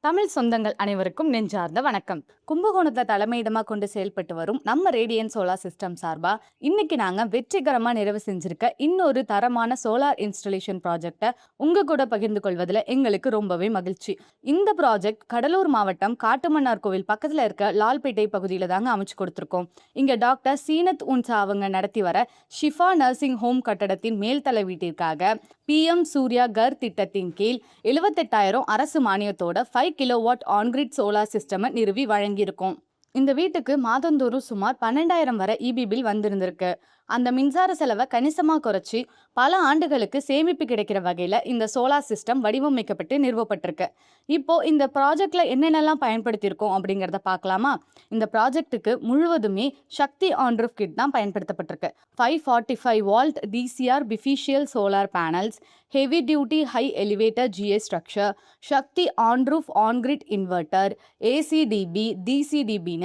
தமிழ் சொந்தங்கள் அனைவருக்கும் நெஞ்சார்ந்த வணக்கம். கும்பகோணத்தை தலைமையிடமா கொண்டு செயல்பட்டு வரும் நம்ம ரேடியன்ட் சோலார் சிஸ்டம் சார்பா இன்னைக்கு நாங்க வெற்றிகரமா நிறைவு செஞ்சிருக்க இன்னொரு தரமான சோலார் இன்ஸ்டாலேஷன் ப்ராஜெக்டை உங்க கூட பகிர்ந்து கொள்வதில் எங்களுக்கு ரொம்பவே மகிழ்ச்சி. இந்த ப்ராஜெக்ட் கடலூர் மாவட்டம் காட்டுமன்னார் கோவில் பக்கத்துல இருக்க லால்பேட்டை பகுதியில தாங்க அமைச்சு கொடுத்துருக்கோம். இங்க டாக்டர் சீனத் உன்சா அவங்க நடத்தி வர ஷிஃபா நர்சிங் ஹோம் கட்டடத்தின் மேல்தள வீட்டிற்காக PM சூர்யா கர் திட்டத்தின் கீழ் 78,000 அரசு மானியத்தோட 5 கிலோவாட் ஆன்கிரிட் சோலார் சிஸ்டம் நிறுவி வழங்கியிருக்கோம். இந்த வீட்டுக்கு மாதந்தோறும் சுமார் 12,000 வரை EB பில் வந்திருந்திருக்கு. அந்த மின்சார செலவை கணிசமாக குறைச்சி பல ஆண்டுகளுக்கு சேமிப்பு கிடைக்கிற வகையில் இந்த சோலார் சிஸ்டம் வடிவமைக்கப்பட்டு நிறுவப்பட்டிருக்கு. இப்போ இந்த ப்ராஜெக்ட்ல என்னென்னலாம் பயன்படுத்தியிருக்கோம் அப்படிங்கிறத பார்க்கலாமா? இந்த ப்ராஜெக்ட்டுக்கு முழுவதுமே சக்தி ஆன் ரூஃப் கிட் தான் பயன்படுத்தப்பட்டிருக்கு. 545 watt DCR bifacial solar panels, heavy duty high elevator GA structure, Shakti on roof on grid inverter, ACDB, DCDBன்னு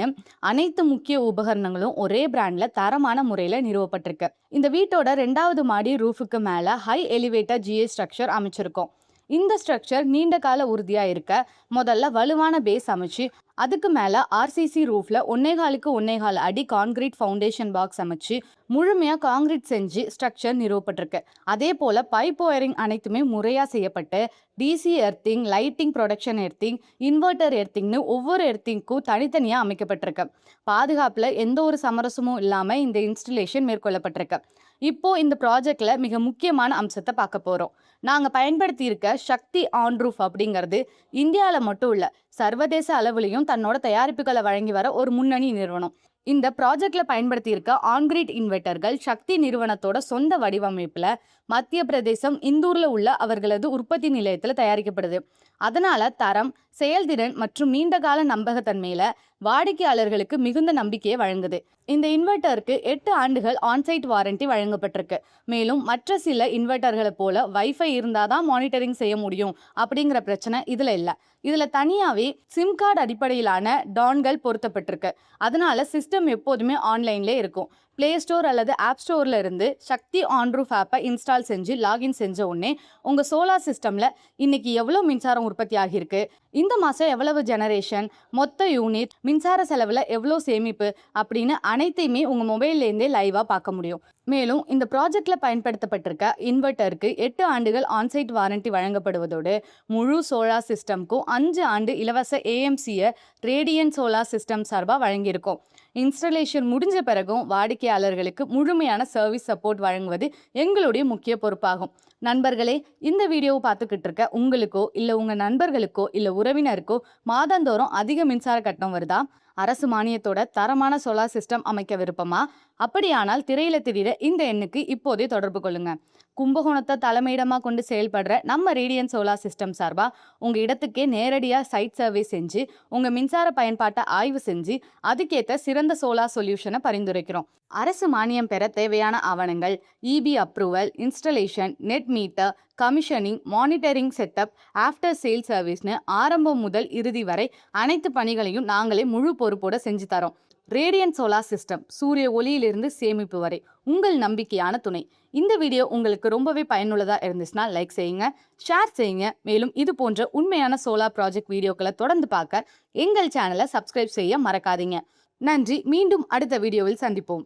அனைத்து முக்கிய உபகரணங்களும் ஒரே பிராண்ட்ல தரமான முறையில் நிறுவப்பட்டிருக்கு. இந்த வீட்டோட 2வது மாடி ரூஃபுக்கு மேல ஹை எலிவேட்டர் GA ஸ்ட்ரக்சர் அமைச்சிருக்கோம். இந்த ஸ்ட்ரக்சர் நீண்ட கால உறுதியா இருக்க முதல்ல வலுவான பேஸ் அமைச்சு அதுக்கு மேல RCC ரூஃப்ல 1.25 அடி கான்கிரீட் ஃபவுண்டேஷன் பாக்ஸ் அமைச்சு முழுமையா கான்கிரீட் செஞ்சு ஸ்ட்ரக்சர் நிறுவப்பட்டிருக்கு. அதே போல பைப் ஒயரிங் அனைத்துமே முறையா செய்யப்பட்டு DC earthing, lighting, protection earthing, inverter எர்த்திங்னு ஒவ்வொரு எர்த்திங்க்கும் தனித்தனியா அமைக்கப்பட்டிருக்கு. பாதுகாப்புல எந்த ஒரு சமரசமும் இல்லாம இந்த இன்ஸ்டலேஷன் மேற்கொள்ளப்பட்டிருக்கு. இப்போ இந்த ப்ராஜெக்ட்ல மிக முக்கியமான அம்சத்தை பார்க்க போறோம். நாங்க பயன்படுத்தி இருக்க சக்தி ஆன் ரூஃப் அப்படிங்கிறது இந்தியாவில் மட்டும் இல்ல, சர்வதேச அளவுலையும் தன்னோட தயாரிப்புகளை வழங்கி வர ஒரு முன்னணி நிறுவனம். இந்த ப்ராஜெக்ட்ல பயன்படுத்தி இருக்க ஆன்கிரிட் இன்வெர்டர்கள் சக்தி நிறுவனத்தோட சொந்த வடிவமைப்புல மத்திய பிரதேசம் இந்தூர்ல உள்ள அவர்களது உற்பத்தி நிலையத்துல தயாரிக்கப்படுது. அதனால தரம், செயல்திறன் மற்றும் நீண்டகால நம்பகத்தன்மையில வாடிக்கையாளர்களுக்கு மிகுந்த நம்பிக்கையை வழங்குது. இந்த இன்வெர்டருக்கு 8 ஆண்டுகள் ஆன்சைட் வாரண்டி வழங்கப்பட்டிருக்கு. மேலும் மற்ற சில இன்வெர்டர்களை போல வைஃபை இருந்தாதான் மானிட்டரிங் செய்ய முடியும் அப்படிங்கிற பிரச்சனை இதுல இல்ல. இதுல தனியாவே சிம் கார்டு அடிப்படையிலான டான்கள் பொருத்தப்பட்டிருக்கு. அதனால சிஸ்டம் எப்போதுமே ஆன்லைன்ல இருக்கும். பிளே ஸ்டோர் அல்லது ஆப் ஸ்டோர்ல இருந்து சக்தி ஆன் ரூஃப் ஆப்பை இன்ஸ்டால் செஞ்சு லாகின் செஞ்ச உடனே உங்க சோலார் சிஸ்டம்ல இன்னைக்கு எவ்வளவு மின்சாரம் உற்பத்தி ஆகியிருக்கு, இந்த மாசம் எவ்வளவு ஜெனரேஷன், மொத்த யூனிட், மின்சார செலவுல எவ்வளவு சேமிப்பு அப்படின்னு அனைத்தையுமே உங்க மொபைல்ல இருந்தே லைவா பார்க்க முடியும். மேலும் இந்த ப்ராஜெக்ட்ல பயன்படுத்தப்பட்டிருக்க இன்வெர்டருக்கு 8 ஆண்டுகள் ஆன்சைட் வாரண்டி வழங்கப்படுவதோடு முழு சோலார் சிஸ்டம்க்கும் 5 ஆண்டு இலவச AMCயை ரேடியன்ட் சோலார் சிஸ்டம் சார்பா வழங்கியிருக்கோம். இன்ஸ்டலேஷன் முடிஞ்ச பிறகும் வாடிக்கையாளர்களுக்கு முழுமையான சர்வீஸ் சப்போர்ட் வழங்குவது எங்களுடைய முக்கிய பொறுப்பாகும். நண்பர்களே, இந்த வீடியோவை பார்த்துக்கிட்டு இருக்க உங்களுக்கோ இல்லை உங்க நண்பர்களுக்கோ இல்லை உறவினருக்கோ மாதந்தோறும் அதிக மின்சார கட்டணம் வருதா? அரசு மானியத்தோட தரமான சோலார் சிஸ்டம் அமைக்க விருப்பமா? அப்படியானால் திரையில தெரிகிற இந்த எண்ணுக்கு இப்போதே தொடர்பு கொள்ளுங்க. கும்பகோணத்தை தலைமையிடமா கொண்டு செயல்படுற நம்ம ரேடியன்ட் சோலார் சிஸ்டம் சார்பா உங்க இடத்துக்கே நேரடியா சைட் சர்வே செஞ்சு உங்க மின்சார பயன்பாட்டை ஆய்வு செஞ்சு அதுக்கேற்ற சிறந்த சோலார் சொல்யூஷனை பரிந்துரைக்கிறோம். அரசு மானியம் பெற தேவையான ஆவணங்கள், EB approval, installation, net meter, commissioning, monitoring setup, after sale சர்வீஸ்னு ஆரம்பம் முதல் இறுதி வரை அனைத்து பணிகளையும் நாங்களே முழு பொறுப்போட செஞ்சு தரோம். ரேடியன்ட் சோலார் சிஸ்டம், சூரிய ஒளியிலிருந்து சேமிப்பு வரை உங்கள் நம்பிக்கையான துணை. இந்த வீடியோ உங்களுக்கு ரொம்பவே பயனுள்ளதா இருந்துச்சுன்னா லைக் செய்யுங்க, ஷேர் செய்யுங்க. மேலும் இது போன்ற உண்மையான சோலார் ப்ராஜெக்ட் வீடியோக்களை தொடர்ந்து பார்க்க எங்கள் சேனலை சப்ஸ்கிரைப் செய்ய மறக்காதீங்க. நன்றி. மீண்டும் அடுத்த வீடியோவில் சந்திப்போம்.